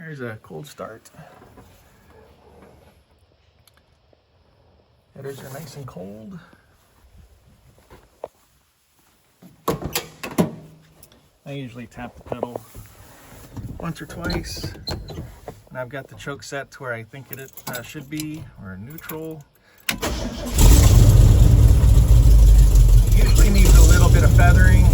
There's a cold start. Headers are nice and cold. I usually tap the pedal once or twice. And I've got the choke set to where I think it should be, or neutral. Usually needs a little bit of feathering.